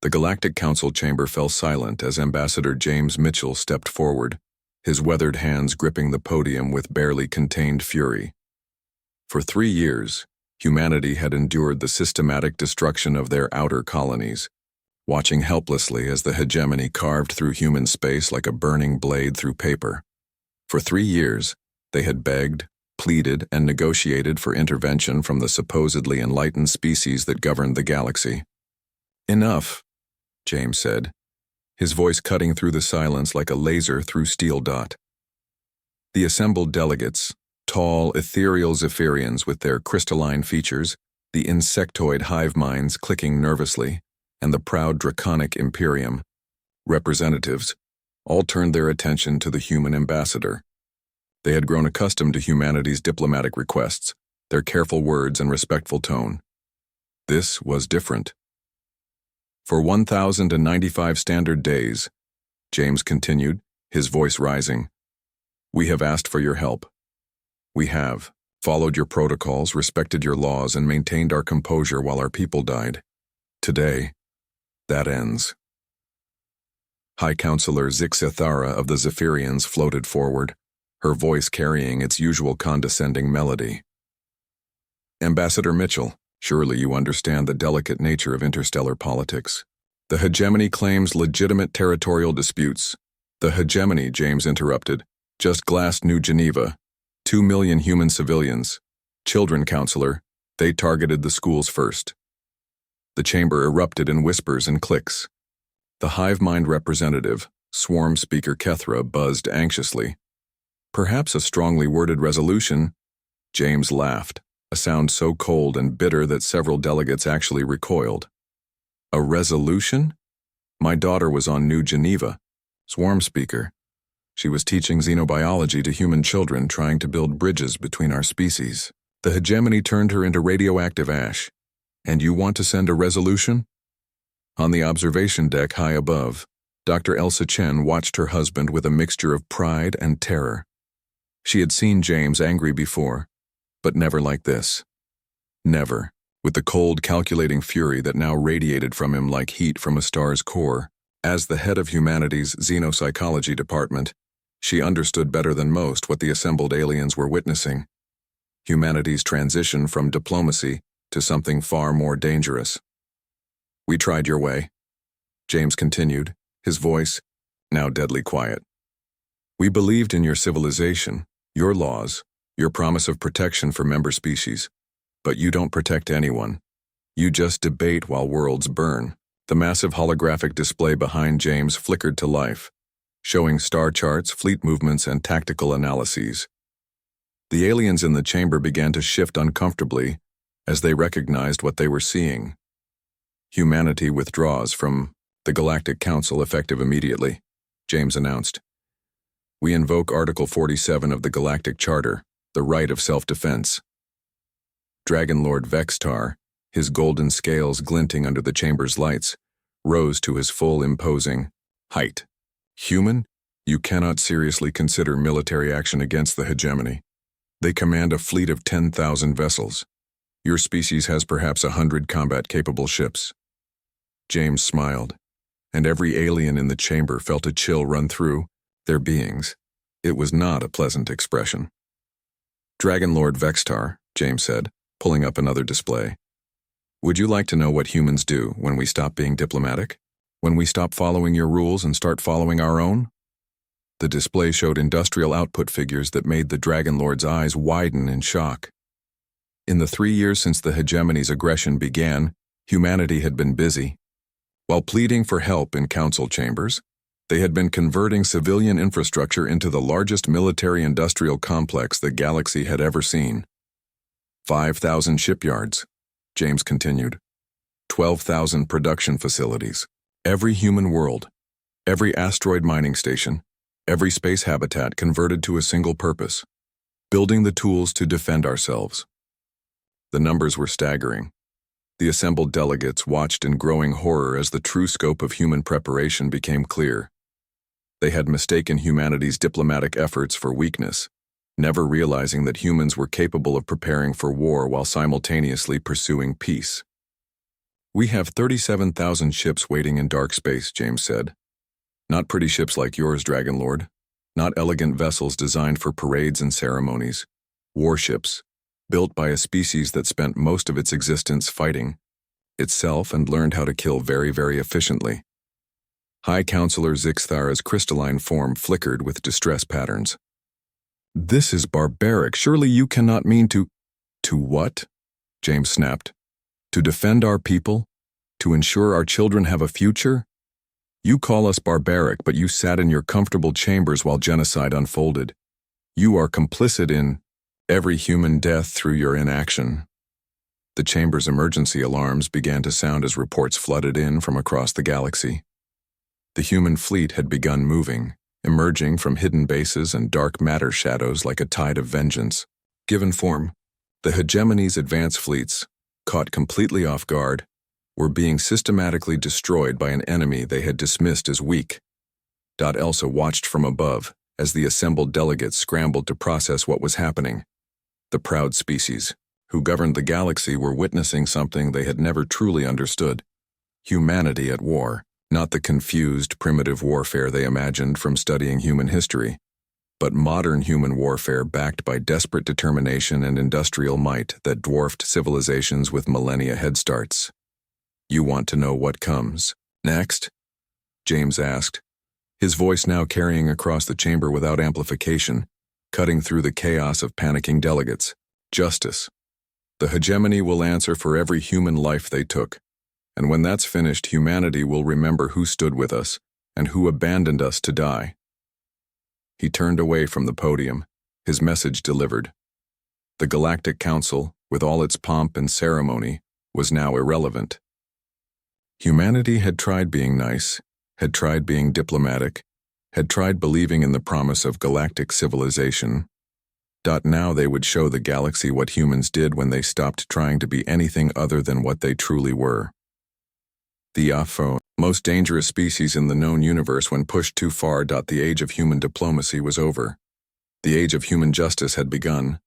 The Galactic Council chamber fell silent as Ambassador James Mitchell stepped forward, his weathered hands gripping the podium with barely contained fury. For 3 years, humanity had endured the systematic destruction of their outer colonies, watching helplessly as the hegemony carved through human space like a burning blade through paper. For 3 years, they had begged, pleaded, and negotiated for intervention from the supposedly enlightened species that governed the galaxy. "Enough," James said, his voice cutting through the silence like a laser through steel dot. The assembled delegates, tall, ethereal Zephyrians with their crystalline features, the insectoid hive minds clicking nervously, and the proud draconic Imperium, representatives, all turned their attention to the human ambassador. They had grown accustomed to humanity's diplomatic requests, their careful words and respectful tone. This was different. "For 1,095 standard days," James continued, his voice rising, "we have asked for your help. We have followed your protocols, respected your laws, and maintained our composure while our people died. Today, that ends." High Counselor Zixathara of the Zephyrians floated forward, her voice carrying its usual condescending melody. "Ambassador Mitchell, surely you understand the delicate nature of interstellar politics. The hegemony claims legitimate territorial disputes." "The hegemony," James interrupted, "just glassed New Geneva. 2 million human civilians. Children, Counselor. They targeted the schools first." The chamber erupted in whispers and clicks. The hive mind representative, Swarm Speaker Kethra, buzzed anxiously. "Perhaps a strongly worded resolution." James laughed, a sound so cold and bitter that several delegates actually recoiled. "A resolution? My daughter was on New Geneva, Swarm Speaker. She was teaching xenobiology to human children, trying to build bridges between our species. The hegemony turned her into radioactive ash. And you want to send a resolution?" On the observation deck high above, Dr. Elsa Chen watched her husband with a mixture of pride and terror. She had seen James angry before, but never like this. Never, with the cold, calculating fury that now radiated from him like heat from a star's core. As the head of humanity's xenopsychology department, she understood better than most what the assembled aliens were witnessing. Humanity's transition from diplomacy to something far more dangerous. "We tried your way," James continued, his voice now deadly quiet. "We believed in your civilization, your laws, your promise of protection for member species. But you don't protect anyone. You just debate while worlds burn." The massive holographic display behind James flickered to life, showing star charts, fleet movements, and tactical analyses. The aliens in the chamber began to shift uncomfortably as they recognized what they were seeing. "Humanity withdraws from the Galactic Council effective immediately," James announced. "We invoke Article 47 of the Galactic Charter, the right of self-defense." Dragon Lord Vextar, his golden scales glinting under the chamber's lights, rose to his full imposing height. "Human, you cannot seriously consider military action against the hegemony. They command a fleet of 10,000 vessels. Your species has perhaps 100 combat-capable ships." James smiled, and every alien in the chamber felt a chill run through their beings. It was not a pleasant expression. "Dragon Lord Vextar," James said, pulling up another display. "Would you like to know what humans do when we stop being diplomatic? When we stop following your rules and start following our own?" The display showed industrial output figures that made the Dragon Lord's eyes widen in shock. In the 3 years since the hegemony's aggression began, humanity had been busy. While pleading for help in council chambers, they had been converting civilian infrastructure into the largest military-industrial complex the galaxy had ever seen. 5,000 shipyards, James continued. 12,000 production facilities. Every human world, every asteroid mining station, every space habitat converted to a single purpose: building the tools to defend ourselves. The numbers were staggering. The assembled delegates watched in growing horror as the true scope of human preparation became clear. They had mistaken humanity's diplomatic efforts for weakness, never realizing that humans were capable of preparing for war while simultaneously pursuing peace. We have 37,000 ships waiting in dark space, James said. Not pretty ships like yours, Dragon Lord. Not elegant vessels designed for parades and ceremonies. Warships, built by a species that spent most of its existence fighting itself and learned how to kill very, very efficiently. High Counselor Zixthara's crystalline form flickered with distress patterns. This is barbaric. Surely you cannot mean to— To what? James snapped. To defend our people? To ensure our children have a future? You call us barbaric, but you sat in your comfortable chambers while genocide unfolded. You are complicit in every human death through your inaction. The chamber's emergency alarms began to sound as reports flooded in from across the galaxy. The human fleet had begun moving, emerging from hidden bases and dark matter shadows like a tide of vengeance. Given form, the hegemony's advance fleets, caught completely off guard, were being systematically destroyed by an enemy they had dismissed as weak. Elsa watched from above as the assembled delegates scrambled to process what was happening. The proud species, who governed the galaxy, were witnessing something they had never truly understood. Humanity at war, not the confused, primitive warfare they imagined from studying human history, but modern human warfare backed by desperate determination and industrial might that dwarfed civilizations with millennia head starts. You want to know what comes next? James asked, his voice now carrying across the chamber without amplification, cutting through the chaos of panicking delegates. Justice. The hegemony will answer for every human life they took, and when that's finished, humanity will remember who stood with us and who abandoned us to die. He turned away from the podium, his message delivered. The Galactic Council, with all its pomp and ceremony, was now irrelevant. Humanity had tried being nice, had tried being diplomatic, had tried believing in the promise of galactic civilization. Now they would show the galaxy what humans did when they stopped trying to be anything other than what they truly were. The HFY, most dangerous species in the known universe when pushed too far. The age of human diplomacy was over. The age of human justice had begun.